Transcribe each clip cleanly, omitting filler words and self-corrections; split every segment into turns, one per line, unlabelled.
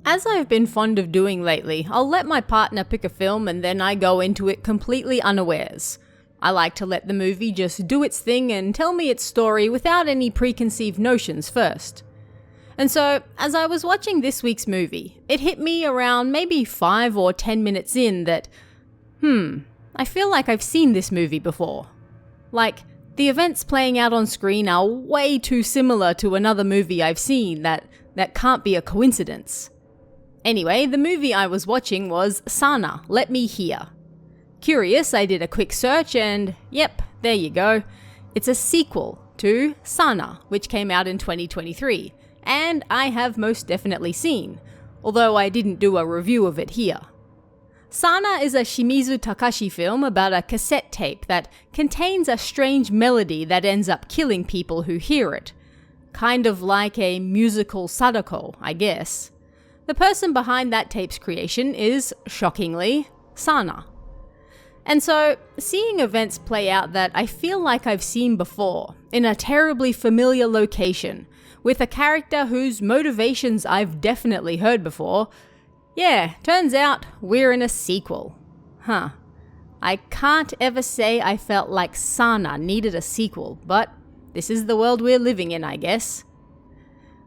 As I've been fond of doing lately, I'll let my partner pick a film and then I go into it completely unawares. I like to let the movie just do its thing and tell me its story without any preconceived notions first. And so, as I was watching this week's movie, it hit me around maybe 5 or 10 minutes in that, I feel like I've seen this movie before. Like, the events playing out on screen are way too similar to another movie I've seen that can't be a coincidence. Anyway, the movie I was watching was Sana, Let Me Hear. Curious, I did a quick search and yep, there you go. It's a sequel to Sana, which came out in 2023, and I have most definitely seen, although I didn't do a review of it here. Sana is a Shimizu Takashi film about a cassette tape that contains a strange melody that ends up killing people who hear it. Kind of like a musical Sadako, I guess. The person behind that tape's creation is, shockingly, Sana. And so, seeing events play out that I feel like I've seen before, in a terribly familiar location, with a character whose motivations I've definitely heard before, yeah, turns out we're in a sequel. I can't ever say I felt like Sana needed a sequel, but this is the world we're living in, I guess.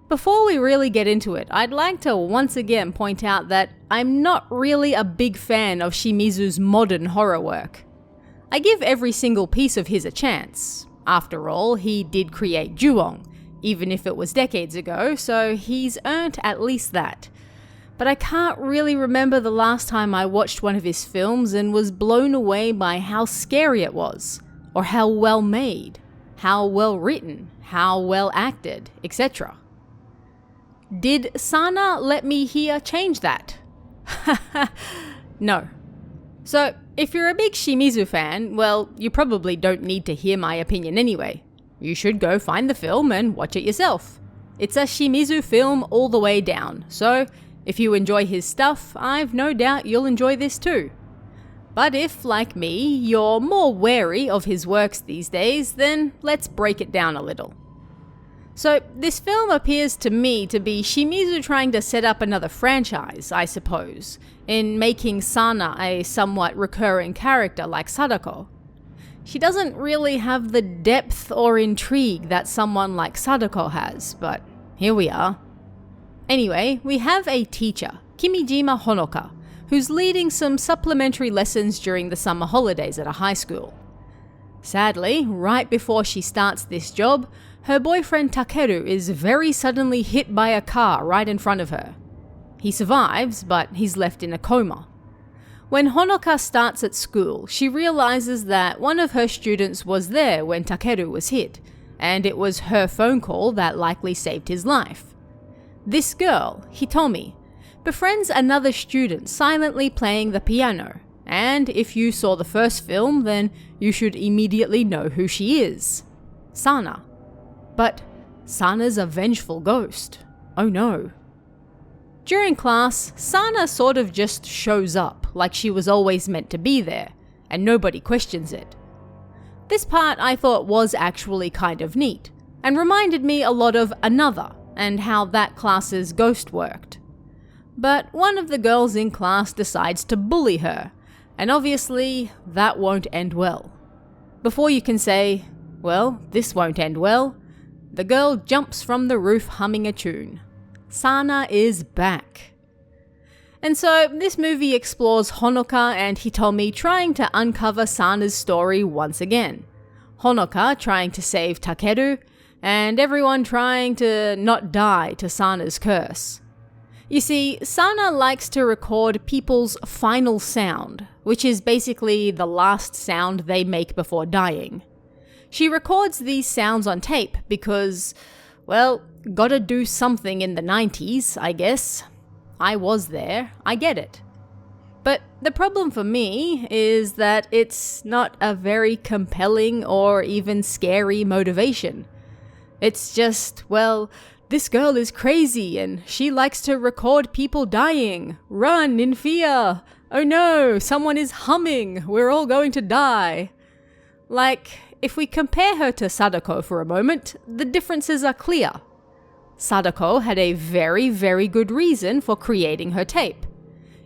Before we really get into it, I'd like to once again point out that I'm not really a big fan of Shimizu's modern horror work. I give every single piece of his a chance. After all, he did create Ju-on, even if it was decades ago, so he's earned at least that. But I can't really remember the last time I watched one of his films and was blown away by how scary it was, or how well made, how well written, how well acted, etc. Did Sana Let Me Hear change that? No. So, if you're a big Shimizu fan, well, you probably don't need to hear my opinion anyway. You should go find the film and watch it yourself. It's a Shimizu film all the way down, so if you enjoy his stuff, I've no doubt you'll enjoy this too. But if, like me, you're more wary of his works these days, then let's break it down a little. So, this film appears to me to be Shimizu trying to set up another franchise, I suppose, in making Sana a somewhat recurring character like Sadako. She doesn't really have the depth or intrigue that someone like Sadako has, but here we are. Anyway, we have a teacher, Kimijima Honoka, who's leading some supplementary lessons during the summer holidays at a high school. Sadly, right before she starts this job, her boyfriend Takeru is very suddenly hit by a car right in front of her. He survives, but he's left in a coma. When Honoka starts at school, she realizes that one of her students was there when Takeru was hit, and it was her phone call that likely saved his life. This girl, Hitomi, befriends another student silently playing the piano, and if you saw the first film, then you should immediately know who she is. Sana. But Sana's a vengeful ghost. Oh no. During class, Sana sort of just shows up, like she was always meant to be there, and nobody questions it. This part I thought was actually kind of neat, and reminded me a lot of Another, and how that class's ghost worked. But one of the girls in class decides to bully her, and obviously that won't end well. Before you can say, well, this won't end well, the girl jumps from the roof humming a tune. Sana is back. And so this movie explores Honoka and Hitomi trying to uncover Sana's story once again. Honoka trying to save Takeru, and everyone trying to not die to Sana's curse. You see, Sana likes to record people's final sound, which is basically the last sound they make before dying. She records these sounds on tape because, well, gotta do something in the 90s, I guess. I was there, I get it. But the problem for me is that it's not a very compelling or even scary motivation. It's just, well, this girl is crazy and she likes to record people dying. Run in fear. Oh no, someone is humming. We're all going to die. Like, if we compare her to Sadako for a moment, the differences are clear. Sadako had a very, very good reason for creating her tape.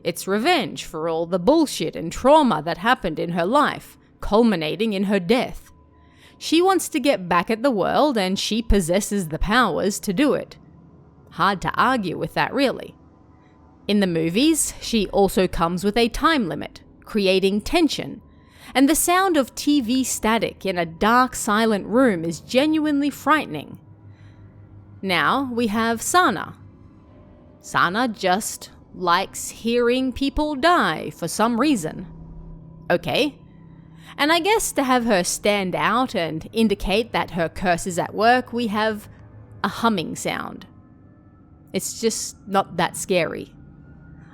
It's revenge for all the bullshit and trauma that happened in her life, culminating in her death. She wants to get back at the world, and she possesses the powers to do it. Hard to argue with that, really. In the movies, she also comes with a time limit, creating tension, and the sound of TV static in a dark, silent room is genuinely frightening. Now we have Sana. Sana just likes hearing people die for some reason. Okay. And I guess to have her stand out and indicate that her curse is at work, we have a humming sound. It's just not that scary.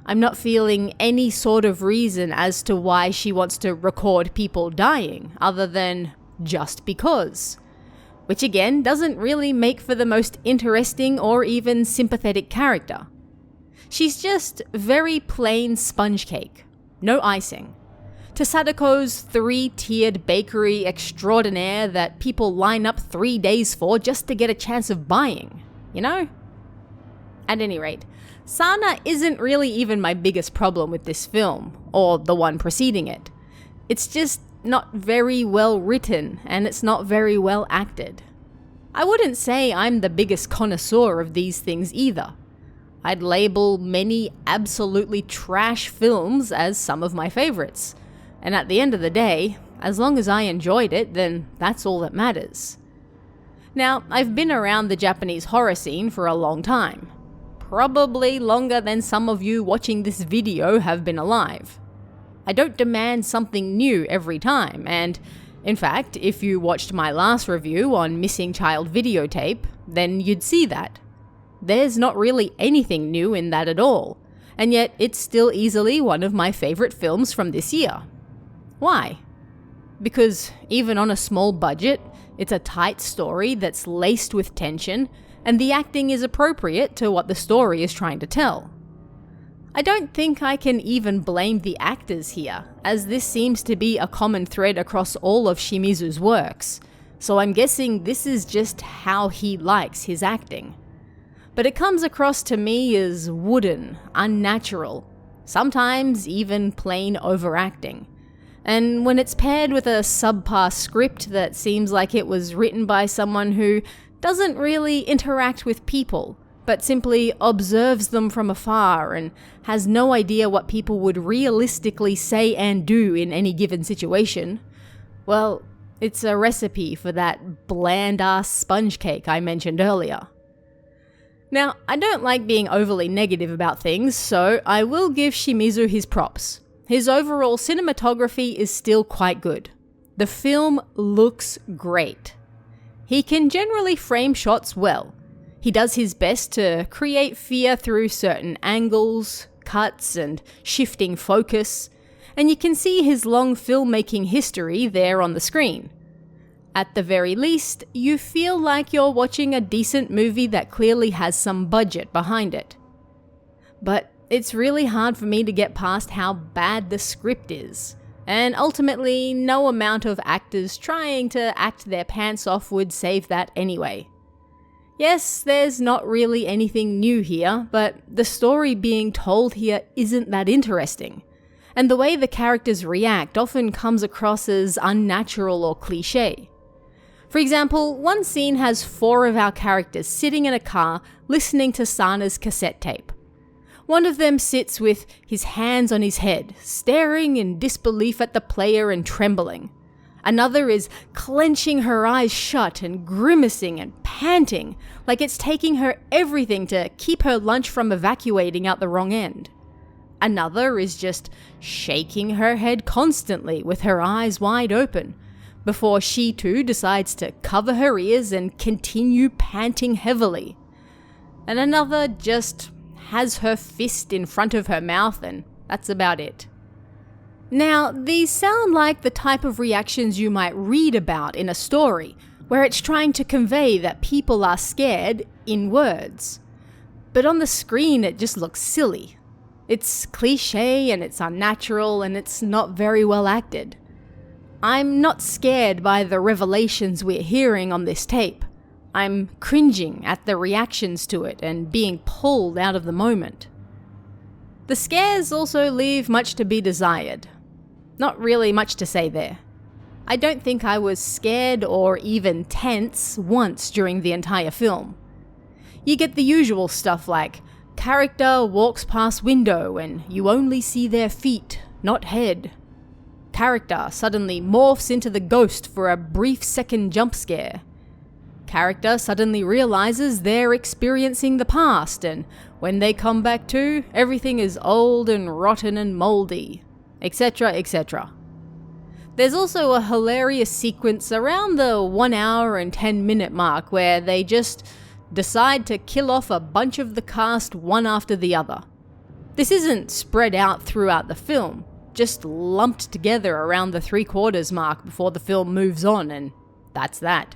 I'm not feeling any sort of reason as to why she wants to record people dying, other than just because. Which again doesn't really make for the most interesting or even sympathetic character. She's just very plain sponge cake, no icing. To Sadako's 3-tiered bakery extraordinaire that people line up 3 days for just to get a chance of buying, you know? At any rate, Sana isn't really even my biggest problem with this film, or the one preceding it. It's just not very well written, and it's not very well acted. I wouldn't say I'm the biggest connoisseur of these things either. I'd label many absolutely trash films as some of my favorites. And at the end of the day, as long as I enjoyed it, then that's all that matters. Now, I've been around the Japanese horror scene for a long time. Probably longer than some of you watching this video have been alive. I don't demand something new every time, and in fact, if you watched my last review on Missing Child videotape, then you'd see that. There's not really anything new in that at all, and yet it's still easily one of my favorite films from this year. Why? Because even on a small budget, it's a tight story that's laced with tension, and the acting is appropriate to what the story is trying to tell. I don't think I can even blame the actors here, as this seems to be a common thread across all of Shimizu's works, so I'm guessing this is just how he likes his acting. But it comes across to me as wooden, unnatural, sometimes even plain overacting. And when it's paired with a subpar script that seems like it was written by someone who doesn't really interact with people, but simply observes them from afar and has no idea what people would realistically say and do in any given situation, well, it's a recipe for that bland-ass sponge cake I mentioned earlier. Now, I don't like being overly negative about things, so I will give Shimizu his props. His overall cinematography is still quite good. The film looks great. He can generally frame shots well. He does his best to create fear through certain angles, cuts, and shifting focus, and you can see his long filmmaking history there on the screen. At the very least, you feel like you're watching a decent movie that clearly has some budget behind it. But it's really hard for me to get past how bad the script is, and ultimately no amount of actors trying to act their pants off would save that anyway. Yes, there's not really anything new here, but the story being told here isn't that interesting, and the way the characters react often comes across as unnatural or cliché. For example, one scene has 4 of our characters sitting in a car listening to Sana's cassette tape. One of them sits with his hands on his head, staring in disbelief at the player and trembling. Another is clenching her eyes shut and grimacing and panting, like it's taking her everything to keep her lunch from evacuating out the wrong end. Another is just shaking her head constantly with her eyes wide open, before she too decides to cover her ears and continue panting heavily. And another just has her fist in front of her mouth, and that's about it. Now, these sound like the type of reactions you might read about in a story, where it's trying to convey that people are scared in words. But on the screen it just looks silly. It's cliché and it's unnatural and it's not very well acted. I'm not scared by the revelations we're hearing on this tape. I'm cringing at the reactions to it and being pulled out of the moment. The scares also leave much to be desired. Not really much to say there. I don't think I was scared or even tense once during the entire film. You get the usual stuff like, character walks past window and you only see their feet, not head. Character suddenly morphs into the ghost for a brief second jump scare. Character suddenly realizes they're experiencing the past, and when they come back to, everything is old and rotten and moldy, etc., etc. There's also a hilarious sequence around the 1 hour and 10-minute mark where they just decide to kill off a bunch of the cast one after the other. This isn't spread out throughout the film, just lumped together around the 3/4 mark before the film moves on, and that's that.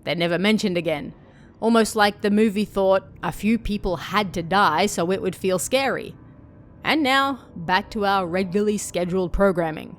They're never mentioned again. Almost like the movie thought a few people had to die so it would feel scary. And now, back to our regularly scheduled programming.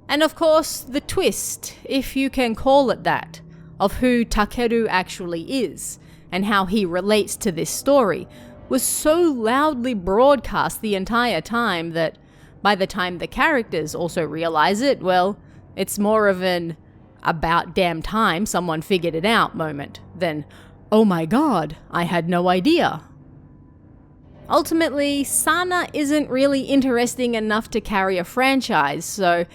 And of course, the twist, if you can call it that, of who Takeru actually is, and how he relates to this story, was so loudly broadcast the entire time that by the time the characters also realize it, well, it's more of an about damn time someone figured it out moment than, oh my god, I had no idea. Ultimately, Sana isn't really interesting enough to carry a franchise, so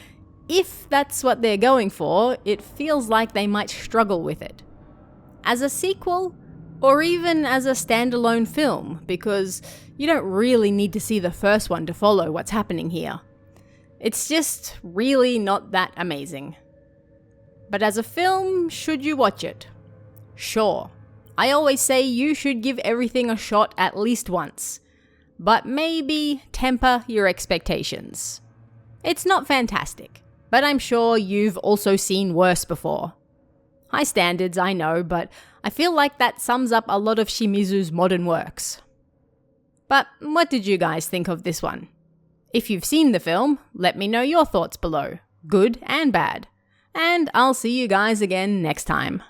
if that's what they're going for, it feels like they might struggle with it. As a sequel, or even as a standalone film, because you don't really need to see the first one to follow what's happening here. It's just really not that amazing. But as a film, should you watch it? Sure. I always say you should give everything a shot at least once. But maybe temper your expectations. It's not fantastic, but I'm sure you've also seen worse before. High standards, I know, but I feel like that sums up a lot of Shimizu's modern works. But what did you guys think of this one? If you've seen the film, let me know your thoughts below, good and bad. And I'll see you guys again next time.